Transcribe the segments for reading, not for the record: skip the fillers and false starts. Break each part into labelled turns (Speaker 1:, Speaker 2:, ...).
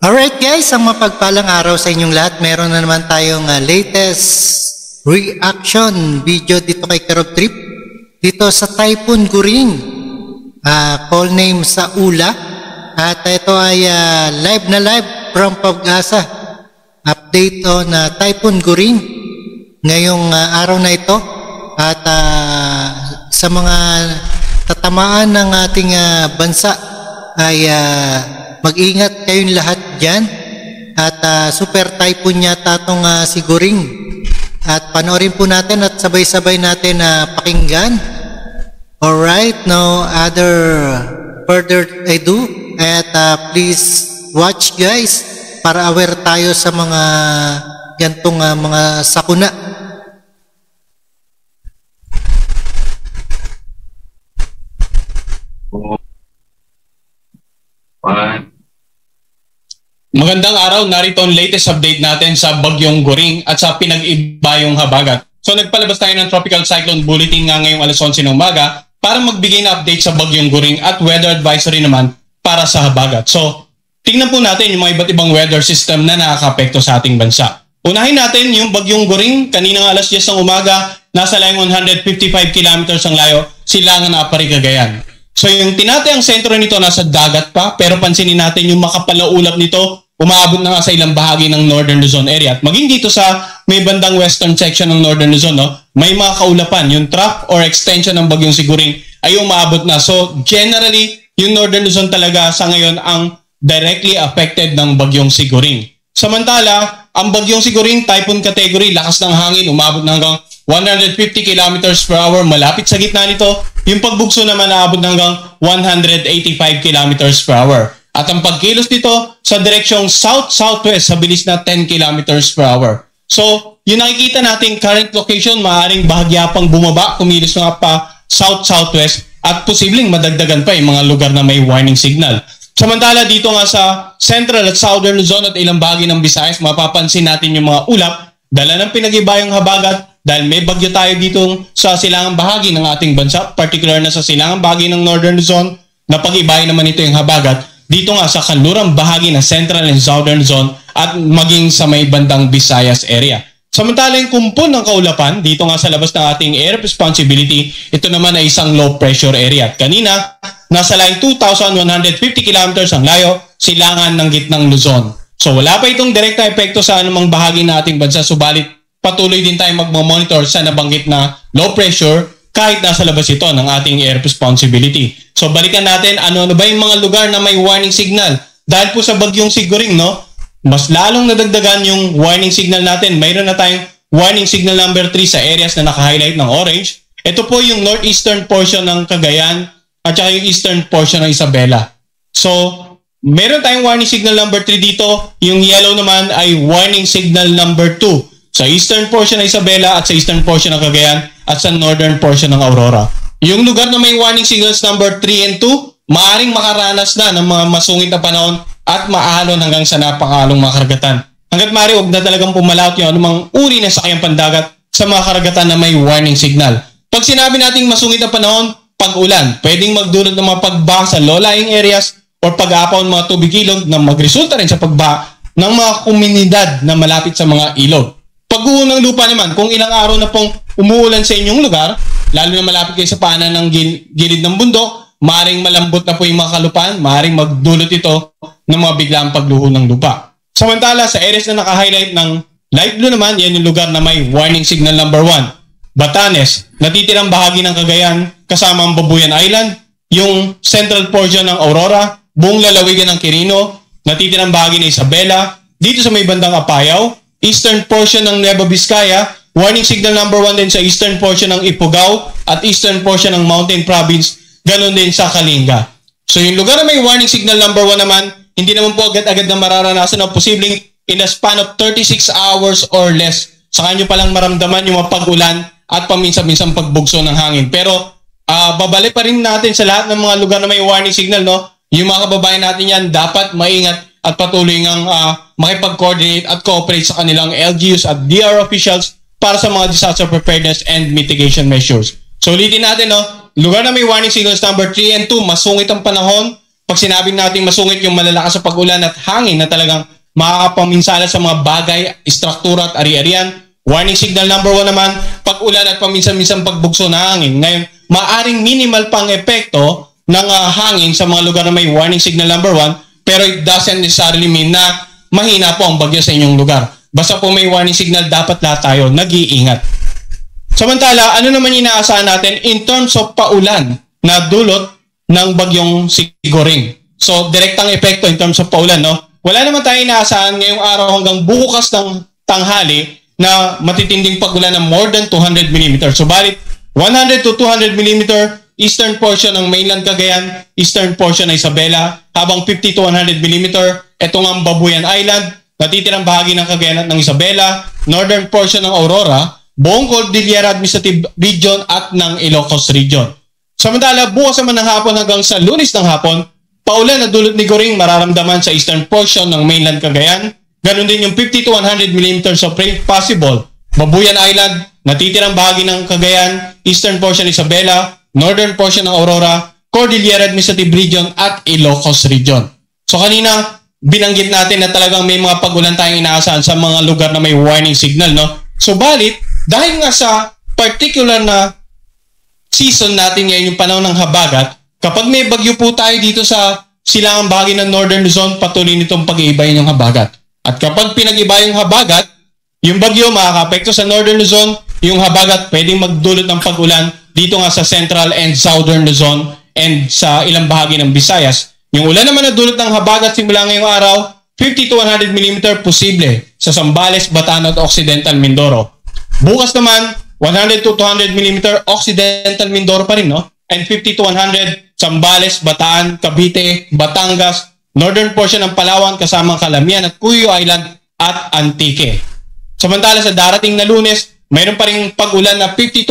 Speaker 1: Alright guys, ang mapagpalang araw sa inyong lahat. Meron na naman tayong latest reaction video dito kay Karob Trip. Dito sa Typhoon Guring. Call name sa Ula. At ito ay live na live from Pag-asa. Update on Typhoon Guring ngayong araw na ito. At sa mga tatamaan ng ating bansa ay mag-ingat kayong lahat dyan. At super typhoon yata itong si Guring. At panoorin po natin at sabay-sabay natin pakinggan. Alright, no other further ado. At please watch guys para aware tayo sa mga gantong mga sakuna.
Speaker 2: Magandang araw, narito ang latest update natin sa Bagyong Guring at sa pinag-ibayong habagat. So nagpalabas tayo ng Tropical Cyclone Bulletin nga ngayong alas 11 ng umaga para magbigay na update sa Bagyong Guring at weather advisory naman para sa habagat. So tingnan po natin yung mga iba't ibang weather system na nakaka-apekto sa ating bansa. Unahin natin yung Bagyong Guring, kaninang alas 10 ng umaga, nasa layong 155 kilometers ang layo, Silangan na Apari, Cagayan. So yung tinatayang sentro nito nasa dagat pa, pero pansinin natin yung makapalaulap nito, umaabot na nga sa ilang bahagi ng Northern Luzon area. At maging dito sa may bandang western section ng Northern Luzon, no, may mga kaulapan. Yung trough or extension ng Bagyong Guring ay umaabot na. So generally, yung Northern Luzon talaga sa ngayon ang directly affected ng Bagyong Guring. Samantala, ang Bagyong Guring, typhoon category, lakas ng hangin, umabot na hanggang 150 kilometers per hour. Malapit sa gitna nito, yung pagbugso naman naabot na hanggang 185 kilometers per hour. At ang pagkilos dito sa direksyong south-southwest sa bilis na 10 kilometers per hour. So, yung nakikita natin current location, maaaring bahagya pang bumaba, kumilos nga pa south-southwest at posibleng madagdagan pa yung mga lugar na may warning signal. Samantala dito nga sa central at southern Luzon at ilang bahagi ng Visayas, mapapansin natin yung mga ulap, dala ng pinag-ibayong habagat dahil may bagyo tayo dito sa silangang bahagi ng ating bansa, particular na sa silangang bahagi ng Northern Luzon, na pag-ibayan naman ito yung habagat dito nga sa kanlurang bahagi ng Central and Southern Zone at maging sa may bandang Visayas area. Samantala yung kumpon ng kaulapan, dito nga sa labas ng ating air responsibility, ito naman ay isang low pressure area. At kanina, nasa line 2,150 kilometers ang layo, Silangan ng gitnang Luzon. So wala pa itong direkta epekto sa anumang bahagi ng ating bansa, subalit patuloy din tayo magmamonitor sa nabanggit na low pressure kahit nasa labas ito ng ating air responsibility. So balikan natin ano ba yung mga lugar na may warning signal. Dahil po sa Bagyong Guring, no, mas lalong nadagdagan yung warning signal natin. Mayroon na tayong warning signal number 3 sa areas na naka-highlight ng orange. Ito po yung northeastern portion ng Cagayan at saka yung eastern portion ng Isabela. So meron tayong warning signal number 3 dito. Yung yellow naman ay warning signal number 2 sa eastern portion ng Isabela at sa eastern portion ng Cagayan at sa northern portion ng Aurora. Yung lugar na may warning signals number 3 and 2, maaaring makaranas na ng mga masungit na panahon at maalon hanggang sa napakalong mga karagatan. Hanggat maaari, huwag na talagang pumalawat yung anumang uri na sakyang pandagat sa mga karagatan na may warning signal. Pag sinabi nating masungit na panahon, pag-ulan, pwedeng magdulot ng mga pagbaha sa low-lying areas o pag-aapaw ng mga tubig ilog na magresulta rin sa pagbaha ng mga komunidad na malapit sa mga ilog. Pag-uho ng lupa naman, kung ilang araw na pong umuulan sa inyong lugar, lalo na malapit kayo sa paanan ng gilid ng bundok, maaaring malambot na po yung mga kalupaan, maaaring magdulot ito ng mga biglaang pagluho ng lupa. Samantala, sa areas na naka-highlight ng light blue naman, yan yung lugar na may warning signal number 1. Batanes, natitirang bahagi ng Cagayan, kasama ang Babuyan Island, yung central portion ng Aurora, buong lalawigan ng Quirino, natitirang bahagi ng Isabela, dito sa may bandang Apayao, eastern portion ng Nueva Vizcaya, warning signal number 1 din sa eastern portion ng Ifugao at eastern portion ng Mountain Province, ganun din sa Kalinga. So yung lugar na may warning signal number 1 naman, hindi naman po agad-agad na mararanasan o posibleng in a span of 36 hours or less. Saka nyo palang maramdaman yung mga pag-ulan at paminsan-minsan pagbugso ng hangin. Pero babalik pa rin natin sa lahat ng mga lugar na may warning signal, no? Yung mga kababayan natin yan dapat maingat at patuloy ngang makipag-coordinate at cooperate sa kanilang LGUs at DR officials para sa mga disaster preparedness and mitigation measures. So ulitin natin, no? Lugar na may warning signals number 3 and 2, masungit ang panahon, pag sinabing natin masungit yung malalakas sa pag-ulan at hangin na talagang makakapaminsala sa mga bagay, istruktura at ari-arian. Warning signal number 1 naman, pag-ulan at paminsan-minsan pagbugso ng hangin. Ngayon, maaring minimal pang epekto ng hangin sa mga lugar na may warning signal number 1, pero it doesn't necessarily mean na mahina po ang bagyo sa inyong lugar. Basta po may warning signal, dapat lahat tayo nag-iingat. Samantala, ano naman inaasahan natin in terms of paulan na dulot ng bagyong Sigoring? So, direktang epekto in terms of paulan, no? Wala naman tayo inaasahan ngayong araw hanggang bukas ng tanghali na matitinding pagulan ng more than 200 mm. Subalit, 100 to 200 mm eastern portion ng mainland Cagayan, eastern portion ng Isabela, habang 50 to 100 mm ito ang Babuyan Island, natitirang bahagi ng Cagayan at ng Isabela, northern portion ng Aurora, buong Cordillera Administrative Region at ng Ilocos Region. Samantala, bukas naman ng hapon hanggang sa Lunes ng hapon, paulan na dulot ni Goring mararamdaman sa eastern portion ng mainland Cagayan. Ganon din yung 50 to 100 mm of rain possible. Babuyan Island, natitirang bahagi ng Cagayan, eastern portion Isabela, northern portion ng Aurora, Cordillera Administrative Region at Ilocos Region. So kanina, binanggit natin na talagang may mga pag-ulan tayong inaasahan sa mga lugar na may warning signal, no? Subalit, dahil nga sa particular na season natin ngayon, yung panahon ng habagat, kapag may bagyo po tayo dito sa silangang bahagi ng Northern Luzon, patuloy nitong pag-iibayin yung habagat. At kapag pinag-iba yung habagat, yung bagyo makakapekto sa Northern Luzon, yung habagat pwedeng magdulot ng pag-ulan dito nga sa Central and Southern Luzon and sa ilang bahagi ng Visayas. Yung ulan naman na dulot ng habagat simula ngayong araw, 50 to 100 mm posible sa Zambales, Bataan at Occidental Mindoro. Bukas naman, 100 to 200 mm Occidental Mindoro pa rin, no? And 50 to 100 Zambales, Bataan, Cavite, Batangas, northern portion ng Palawan kasama Calamian at Cuyo Island at Antique. Samantala sa darating na Lunes, mayroon pa ring pag-ulan na 100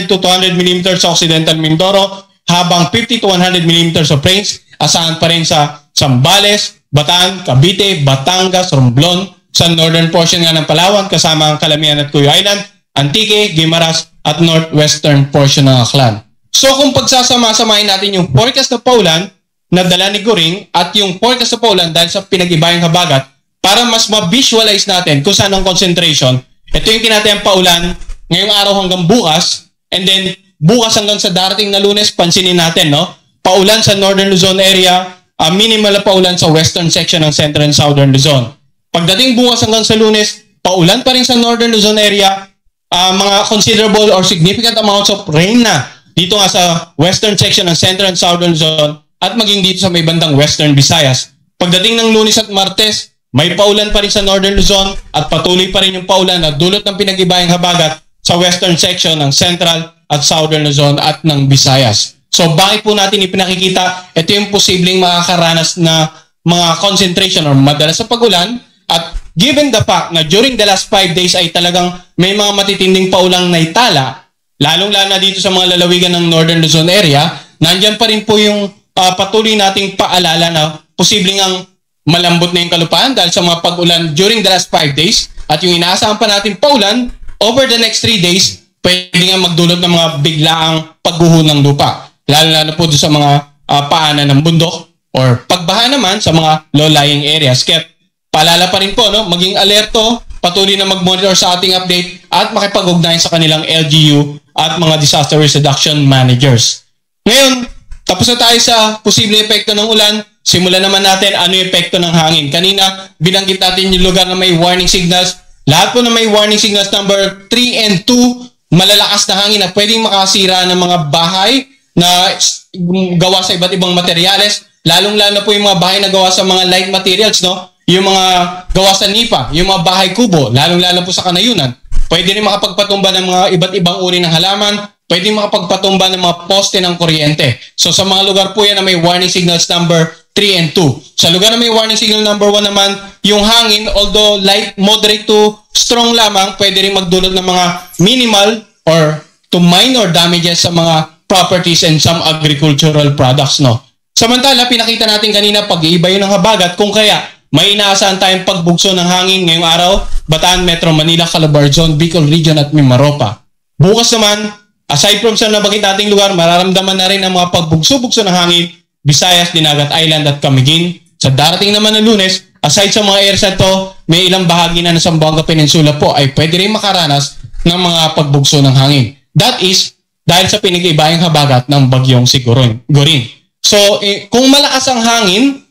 Speaker 2: to 200 mm sa Occidental Mindoro, habang 50 to 100 mm of rains asahan pa rin sa Zambales, Bataan, Cavite, Batangas, Romblon, sa northern portion nga ng Palawan kasama ang Calamian at Cuyo Island, Antique, Guimaras at northwestern portion ng Aklan. So kung pagsasama-samahin natin yung forecast na paulan na dala ni Goring at yung forecast na paulan dahil sa pinag-ibayang habagat, para mas ma-visualize natin kung saan ang concentration, ito yung tinatayang paulan ngayong araw hanggang bukas, and then bukas hanggang sa darating na Lunes, pansinin natin, no? Paulan sa Northern Luzon area, minimal na paulan sa western section ng Central and Southern Luzon. Pagdating bukas hanggang sa Lunes, paulan pa rin sa Northern Luzon area, mga considerable or significant amounts of rain na dito nga sa western section ng Central and Southern Luzon at maging dito sa may bandang Western Visayas. Pagdating ng Lunes at Martes, may paulan pa rin sa Northern Luzon at patuloy pa rin yung paulan na dulot ng pinag-ibayang habagat sa western section ng Central at Southern Luzon at ng Visayas. So bakit po natin ipinakikita? Ito yung posibleng makakaranas na mga concentration or madalas sa pag-ulan, at given the fact na during the last 5 days ay talagang may mga matitinding paulang naitala, lalong-lalo na dito sa mga lalawigan ng Northern Luzon area, nandyan pa rin po yung patuloy nating paalala na posibleng ang malambot na yung kalupaan dahil sa mga pag-ulan during the last 5 days, at yung inaasahan pa natin paulan over the next 3 days, pwede nga magdulot ng mga biglaang pagguho ng lupa. Lalo-lalo po doon sa mga paanan ng bundok or pagbaha naman sa mga low-lying areas. Kaya paalala pa rin po, no? Maging alerto, patuloy na mag-monitor sa ating update at makipag-ugnayan sa kanilang LGU at mga disaster risk reduction managers. Ngayon, tapos na tayo sa posibleng epekto ng ulan. Simulan naman natin ano yung epekto ng hangin. Kanina, binanggit natin yung lugar na may warning signals. Lahat po na may warning signals number 3 and 2, malalakas na hangin na pwedeng makasira ng mga bahay na gawa sa iba't ibang materyales. Lalong-lalo po yung mga bahay na gawa sa mga light materials, no? Yung mga gawa sa nipa, yung mga bahay kubo, lalong-lalo po sa kanayunan. Pwede rin makapagpatumba ng mga iba't ibang uri ng halaman, pwede makapagpatumba ng mga poste ng kuryente. So sa mga lugar po yan na may warning signals number 3 and 2. Sa lugar na may warning signal number 1 naman, yung hangin, although light, moderate to strong lamang, pwede rin magdulot ng mga minimal or to minor damages sa mga properties and some agricultural products, no? Samantala, pinakita natin kanina pag-iiba yun ng habagat, kung kaya may inaasahan tayong pagbugso ng hangin ngayong araw, Bataan, Metro Manila, Calabarzon, Bicol Region at Mimaropa. Bukas naman, aside from sa nabanggit nating lugar, mararamdaman na rin ang mga pagbugso-bugso ng hangin Visayas, Dinagat Island at Camiguin. Sa darating naman na Lunes, aside sa mga areas na to, may ilang bahagi na ng Zamboanga Peninsula po ay pwede rin makaranas ng mga pagbugso ng hangin. That is, dahil sa pinag-ibayang habagat ng bagyong si Goring. So, kung malakas ang hangin,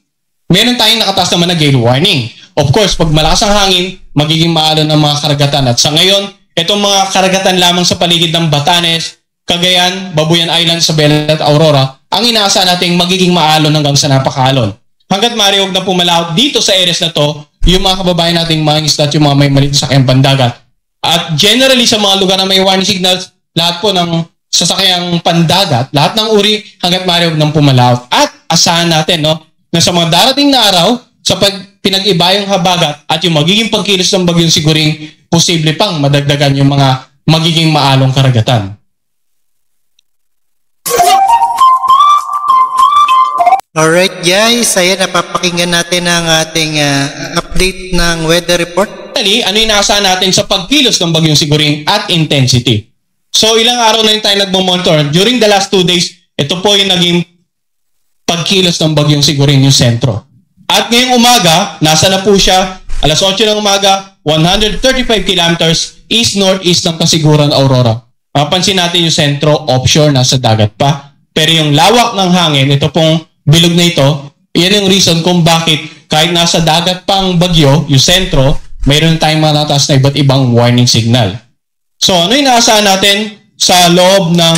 Speaker 2: meron tayong nakataas naman na gale warning. Of course, pag malakas ang hangin, magiging maalon ng mga karagatan. At sa ngayon, itong mga karagatan lamang sa paligid ng Batanes, Cagayan, Babuyan Island, Isabela at Aurora, ang inaasahan natin magiging maalon hanggang sa napakaalon. Hanggat maaari, huwag na pumalaot dito sa areas na to, yung mga kababayan nating mga isda at yung mga may maliit sa sasakyang pandagat. At generally sa mga lugar na may warning signals, lahat po ng sasakyang pandagat, lahat ng uri, hanggat maaari, huwag nang pumalaot. At asahan natin, no, na sa mga darating na araw, sa pinag-ibayang habagat at yung magiging pagkilos ng bagyong si Goring, posible pang madagdagan yung mga magiging maalong karagatan.
Speaker 1: Alright guys, ayan, napapakinggan natin ang ating update ng weather report.
Speaker 2: Ano yung inaasahan natin sa pagkilos ng bagyong si Goring at intensity? So ilang araw na yung tayo nagmamonitor. During the last 2 days, ito po yung naging pagkilos ng bagyong si Goring, yung sentro. At ngayong umaga, nasa na po siya, alas 8 ng umaga, 135 kilometers east-northeast ng Kasiguran, Aurora. Mapansin natin yung sentro, offshore, nasa dagat pa. Pero yung lawak ng hangin, ito pong bilog na ito, yan yung reason kung bakit kahit nasa dagat pang bagyo, yung sentro, mayroon tayong mga nataas na iba't ibang warning signal. So ano yung naasahan natin sa loob ng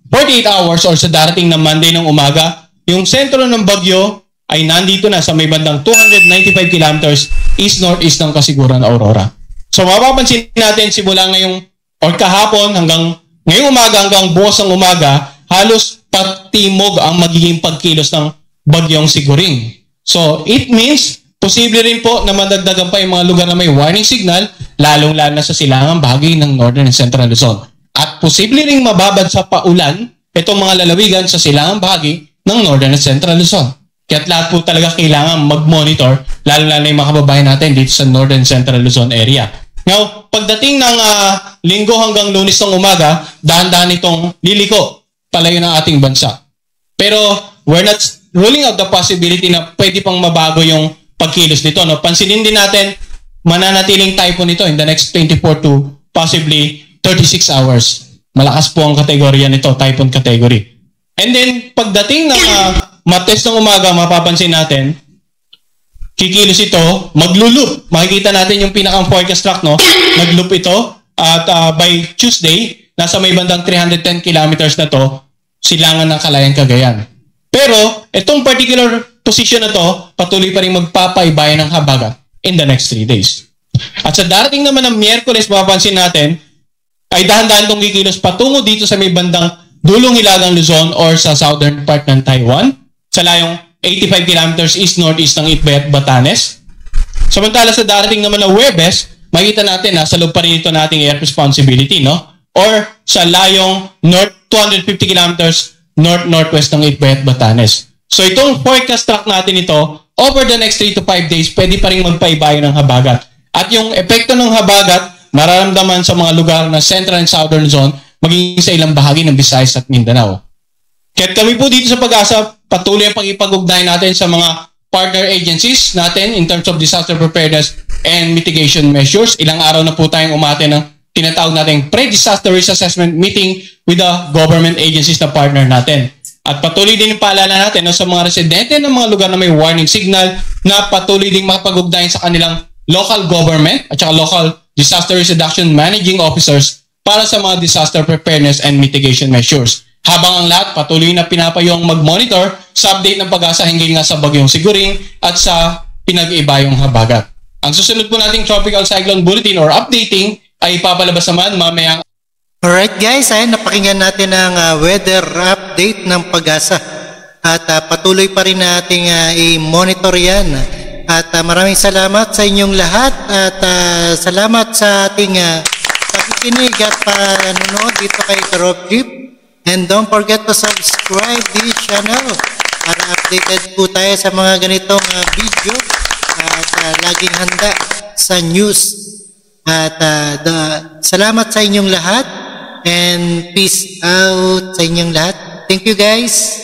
Speaker 2: 48 hours or sa darating na Monday ng umaga? Yung sentro ng bagyo ay nandito na sa may bandang 295 kilometers east-northeast ng Kasiguran, Aurora. So mapapansin natin simula ngayong or kahapon hanggang ngayong umaga hanggang bukas ng umaga, halos patimog ang magiging pagkilos ng bagyong si Goring. So, it means, posible rin po na madagdagan pa yung mga lugar na may warning signal, lalong-lalo na sa silangang bahagi ng Northern and Central Luzon. At posible rin mababad sa paulan itong mga lalawigan sa silangang bahagi ng Northern and Central Luzon. Kaya't lahat po talaga kailangan mag-monitor, lalo-lalo na yung mga kababayan natin dito sa Northern and Central Luzon area. Now, pagdating ng linggo hanggang Lunes ng umaga, dahan-dahan itong liliko palayo ng ating bansa. Pero we're not ruling out the possibility na pwede pang mabago yung pagkilos nito. No? Pansinin din natin, mananatiling typhoon nito in the next 24 to possibly 36 hours. Malakas po ang kategorya nito, typhoon category. And then, pagdating ng matest ng umaga, mapapansin natin, kikilos ito, maglulup. Makikita natin yung pinakang forecast track, no? Nagloop ito at by Tuesday, nasa may bandang 310 kilometers na to, silangan ng Kalayaan, Cagayan. Pero, itong particular position na to, patuloy pa rin magpapaibayan ng habagat in the next 3 days. At sa darating naman ng Miyerkules, mapapansin natin, ay dahan-dahan itong kikilos patungo dito sa may bandang dulong Hilagang Luzon or sa southern part ng Taiwan, sa layong 85 kilometers east-northeast ng Itbay at Batanes. Samantala sa darating naman na Huwebes, makita natin na sa loob pa rin ito nating air responsibility, no? Or sa layong 250 kilometers north-northwest ng Itbay at Batanes. So itong forecast track natin ito, over the next 3 to 5 days, pwede pa rin magpaibayo ng habagat. At yung epekto ng habagat, mararamdaman sa mga lugar na Central and Southern Zone, maging sa ilang bahagi ng Visayas at Mindanao. Kaya kami po dito sa Pag-asa, patuloy ang pag-ipag-ugnayan natin sa mga partner agencies natin in terms of disaster preparedness and mitigation measures. Ilang araw na po tayong umate ng tinatawag nating pre-disaster risk assessment meeting with the government agencies na partner natin. At patuloy din yung paalala natin sa mga residente ng mga lugar na may warning signal na patuloy din makapag-ugnayan sa kanilang local government at saka local disaster risk reduction managing officers para sa mga disaster preparedness and mitigation measures. Habang ang lahat patuloy na pinapayong mag-monitor sa update ng Pag-asa hinggil nga sa bagyong si Goring at sa pinag-ibayong habagat. Ang susunod po nating tropical cyclone bulletin or updating ay ipapalabas naman mamayang.
Speaker 1: Alright guys, ayun, napakinggan natin ang weather update ng Pag-asa. At patuloy pa rin nating i-monitor yan. At maraming salamat sa inyong lahat at salamat sa ating pakikinig at panonood dito kay Karob Trip. And don't forget to subscribe this channel para updated po tayo sa mga ganitong video at laging handa sa news. At salamat sa inyong lahat and peace out sa inyong lahat. Thank you guys.